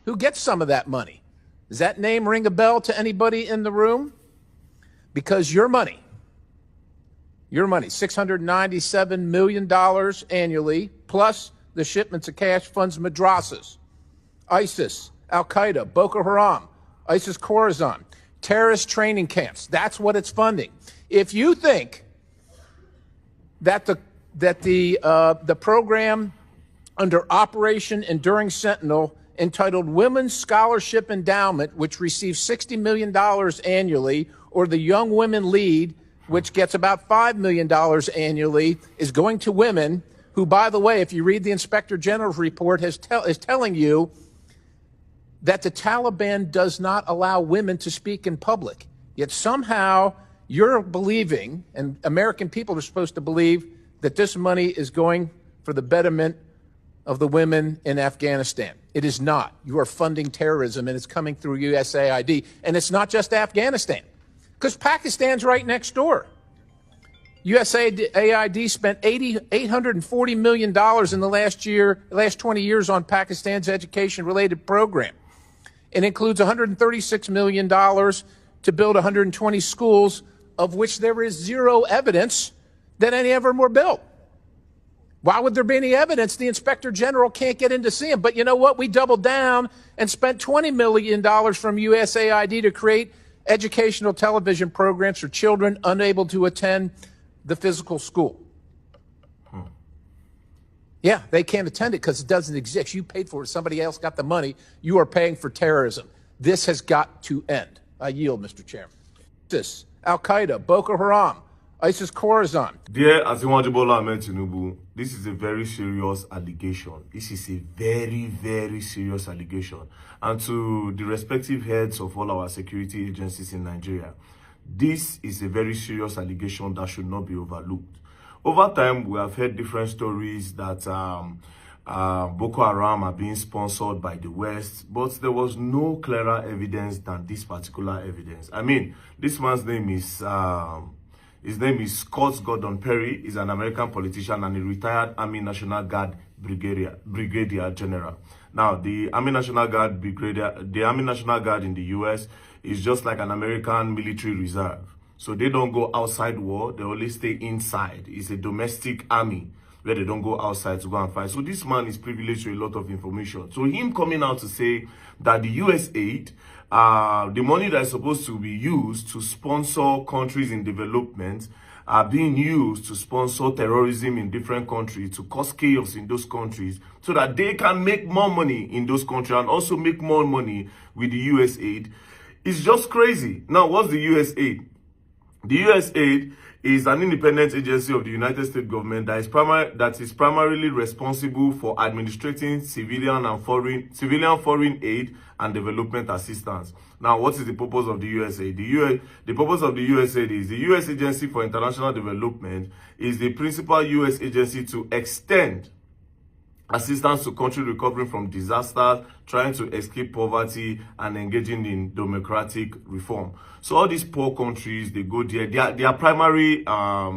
Who gets some of that money? Does that name ring a bell to anybody in the room? Because your money, $697 million annually, plus the shipments of cash funds madrasas, ISIS, Al-Qaeda, Boko Haram, ISIS Khorasan, terrorist training camps. That's what it's funding. If you think that the program under Operation Enduring Sentinel, entitled Women's Scholarship Endowment, which receives $60 million annually, or the Young Women Lead, which gets about $5 million annually, is going to women who, by the way, if you read the Inspector General's report, is telling you that the Taliban does not allow women to speak in public. Yet somehow you're believing, and American people are supposed to believe, that this money is going for the betterment of the women in Afghanistan. It is not. You are funding terrorism, and it's coming through USAID. And it's not just Afghanistan, because Pakistan's right next door. USAID spent $840 million in the last 20 years on Pakistan's education-related program. It includes $136 million to build 120 schools, of which there is zero evidence that any of them were built. Why would there be any evidence? The Inspector General can't get in to see them. But you know what? We doubled down and spent $20 million from USAID to create educational television programs for children unable to attend the physical school. Yeah, they can't attend it because it doesn't exist. You paid for it. Somebody else got the money. You are paying for terrorism. This has got to end. I yield, Mr. Chairman. ISIS, Al-Qaeda, Boko Haram, ISIS Khorasan. Dear Asiwaju Bola Ahmed Tinubu, this is a very serious allegation. This is a very, very serious allegation. And to the respective heads of all our security agencies in Nigeria, this is a very serious allegation that should not be overlooked. Over time, we have heard different stories that Boko Haram are being sponsored by the West, but there was no clearer evidence than this particular evidence. I mean, this man's name is Scott Gordon Perry. He's an American politician and a retired Army National Guard Brigadier General. Now, the Army National Guard in the U.S. is just like an American military reserve. So they don't go outside war, they only stay inside. It's a domestic army where they don't go outside to go and fight. So this man is privileged to a lot of information. So him coming out to say that the US aid, the money that is supposed to be used to sponsor countries in development, are being used to sponsor terrorism in different countries, to cause chaos in those countries, so that they can make more money in those countries and also make more money with the US aid. It's just crazy. Now, what's the US aid? The USAID is an independent agency of the United States government that is primarily responsible for administrating civilian foreign aid and development assistance. Now, what is the purpose of the USAID? The purpose of the USAID is the U.S. Agency for International Development is the principal U.S. agency to extend assistance to countries recovering from disasters, trying to escape poverty, and engaging in democratic reform. So all these poor countries, they go there. Their primary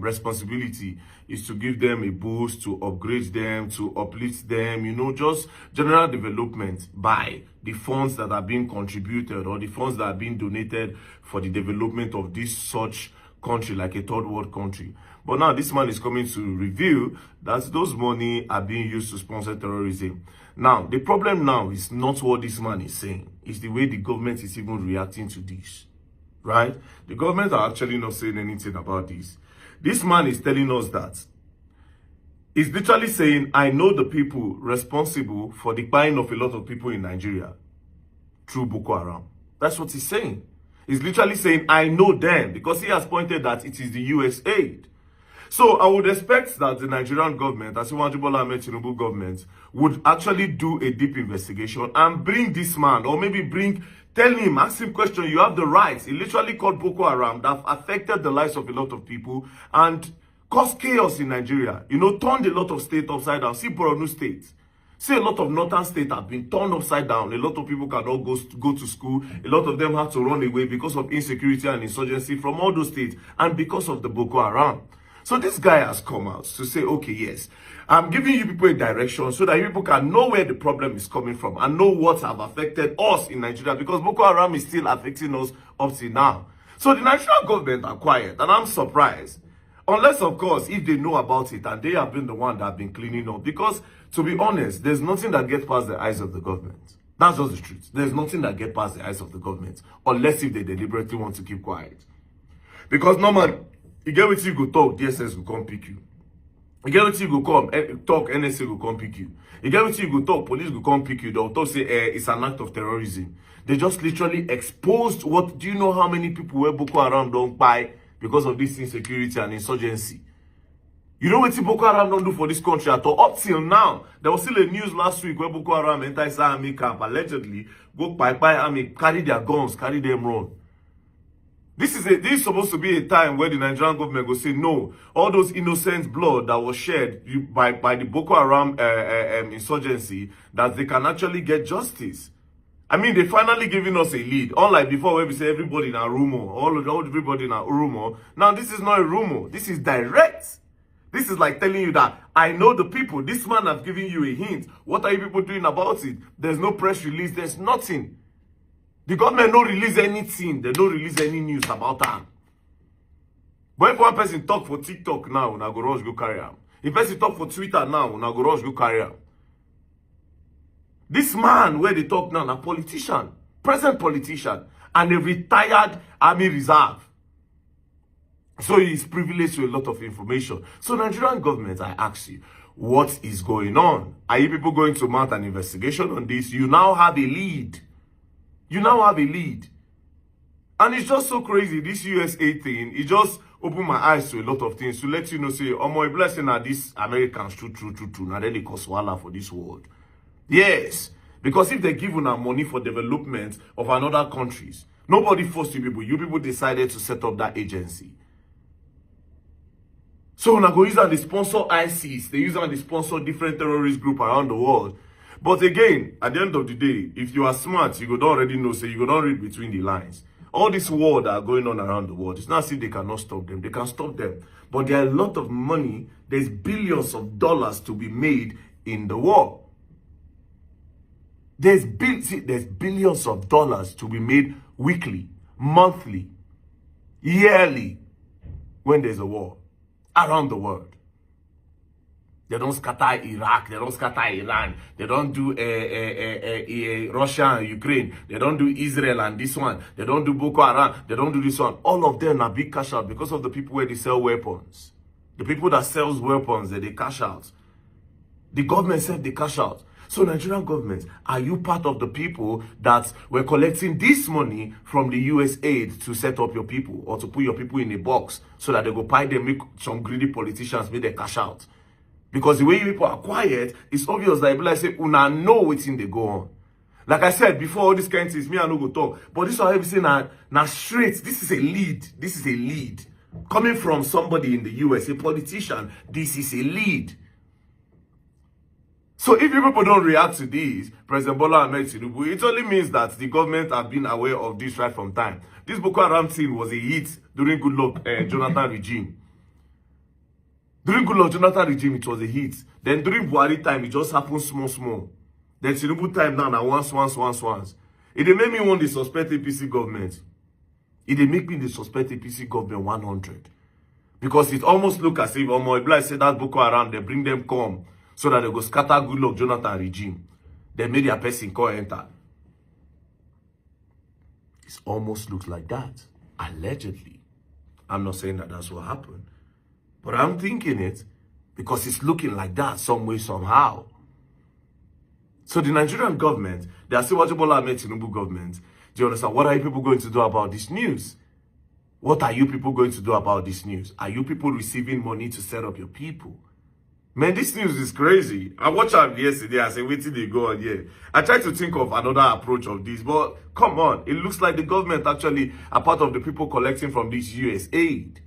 responsibility is to give them a boost, to upgrade them, to uplift them, you know, just general development by the funds that are being contributed or the funds that are being donated for the development of this such country, like a third world country. But now this man is coming to reveal that those money are being used to sponsor terrorism. Now, the problem now is not what this man is saying. It's the way the government is even reacting to this, right? The government are actually not saying anything about this. This man is telling us that he's literally saying, I know the people responsible for the buying of a lot of people in Nigeria through Boko Haram. That's what he's saying. He's literally saying, I know them, because he has pointed that it is the US aid. So I would expect that the Nigerian government, Asiwaju Bola Ahmed Tinubu government, would actually do a deep investigation and bring this man, or maybe tell him, ask him question, you have the rights. He literally called Boko Haram that affected the lives of a lot of people and caused chaos in Nigeria. You know, turned a lot of states upside down. See Borno State. See, a lot of northern states have been turned upside down. A lot of people cannot go to school. A lot of them had to run away because of insecurity and insurgency from all those states and because of the Boko Haram. So this guy has come out to say, okay, yes, I'm giving you people a direction so that you people can know where the problem is coming from and know what have affected us in Nigeria, because Boko Haram is still affecting us up till now. So the Nigerian government are quiet, and I'm surprised. Unless, of course, if they know about it and they have been the one that have been cleaning up. Because, to be honest, there's nothing that gets past the eyes of the government. That's just the truth. There's nothing that gets past the eyes of the government. Unless if they deliberately want to keep quiet. Because normally, you get what you go talk, DSS will come pick you. You get what you go come, talk, NSA will come pick you. You get what you go talk, police will come pick you. They'll talk, say, it's an act of terrorism. They just literally exposed what, do you know how many people were Boko Haram don't buy because of this insecurity and insurgency? You know what Boko Haram don't do for this country at all? Up till now, there was still a news last week where Boko Haram enters army camp, allegedly, go by army, carry their guns, carry them run. This is supposed to be a time where the Nigerian government will say, no, all those innocent blood that was shed by the Boko Haram insurgency, that they can actually get justice. I mean, they finally giving us a lead. Unlike before where we say everybody in a rumor, everybody in a rumor. Now, this is not a rumor. This is direct. This is like telling you that I know the people. This man has given you a hint. What are you people doing about it? There's no press release. There's nothing. The government don't release anything. They don't release any news about that. But if one person talk for TikTok now, una go rush go carry am. If person talk for Twitter now, una go rush go carry am. This man where they talk now, a politician, present politician, and a retired army reserve. So he is privileged to a lot of information. So Nigerian government, I ask you, what is going on? Are you people going to mount an investigation on this? You now have a lead. You now have a lead. And it's just so crazy, this USA thing, it just opened my eyes to a lot of things to let you know, say, oh my blessing are these Americans, true. Now they cause wala for this world. Yes, because if they give you money for development of another countries, nobody forced you people. You people decided to set up that agency. So now go use and they sponsor ISIS. They use and they sponsor different terrorist groups around the world. But again, at the end of the day, if you are smart, you could already know, so you could not read between the lines. All this war that are going on around the world, it's not as if they cannot stop them. They can stop them. But there are a lot of money. There's billions of dollars to be made in the war. There's billions of dollars to be made weekly, monthly, yearly, when there's a war around the world. They don't scatter Iraq. They don't scatter Iran. They don't do Russia and Ukraine. They don't do Israel and this one. They don't do Boko Haram. They don't do this one. All of them are big cash out because of the people where they sell weapons. The people that sells weapons, they cash out. The government said they cash out. So Nigerian government, are you part of the people that were collecting this money from the US aid to set up your people or to put your people in a box so that they go buy them, make some greedy politicians make their cash out? Because the way you people are quiet, it's obvious that people like say, una know what's in they go on. Like I said before, all these kind of things, me I no go talk. But this is what I say now straight. This is a lead. This is a lead. Coming from somebody in the US, a politician, this is a lead. So if you people don't react to this, President Bola Ahmed Tinubu, it only means that the government have been aware of this right from time. This Boko Haram thing was a hit during Goodluck Jonathan regime. During Goodluck Jonathan regime, it was a hit. Then during Buhari time, it just happened small. Then Tinubu time now, once. It dey make me want to suspect APC government. It dey make me the suspect APC government 100. Because it almost look as if, Omo, say that Boko Haram, they bring them come so that they go scatter Goodluck Jonathan regime. They made their person call enter. It almost looks like that. Allegedly. I'm not saying that that's what happened. But I'm thinking it because it's looking like that some way, somehow. So the Nigerian government, they are still watching Bola Ahmed Tinubu government. Do you understand? What are you people going to do about this news? What are you people going to do about this news? Are you people receiving money to set up your people? Man, this news is crazy. I watched it yesterday. I said, wait till they go on here. I tried to think of another approach of this, but come on. It looks like the government actually are part of the people collecting from this US aid.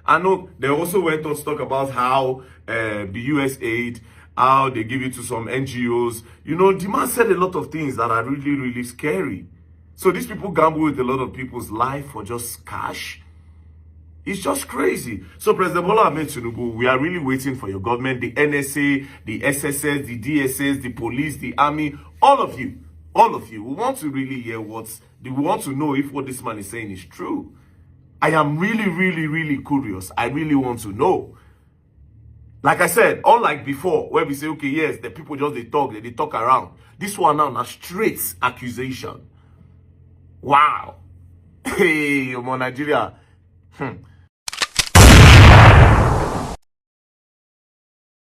I know they also went on to talk about how the US aid, how they give it to some NGOs. You know, the man said a lot of things that are really, really scary. So these people gamble with a lot of people's life for just cash. It's just crazy. So President Bola Ahmed Tinubu, we are really waiting for your government, the NSA, the SSS, the DSS, the police, the army, all of you. We want to really hear we want to know if what this man is saying is true. I am really curious. I really want to know. Like I said, unlike before, where we say, okay, yes, the people just they talk around. This one now, a straight accusation. Wow. Hey, Nigeria.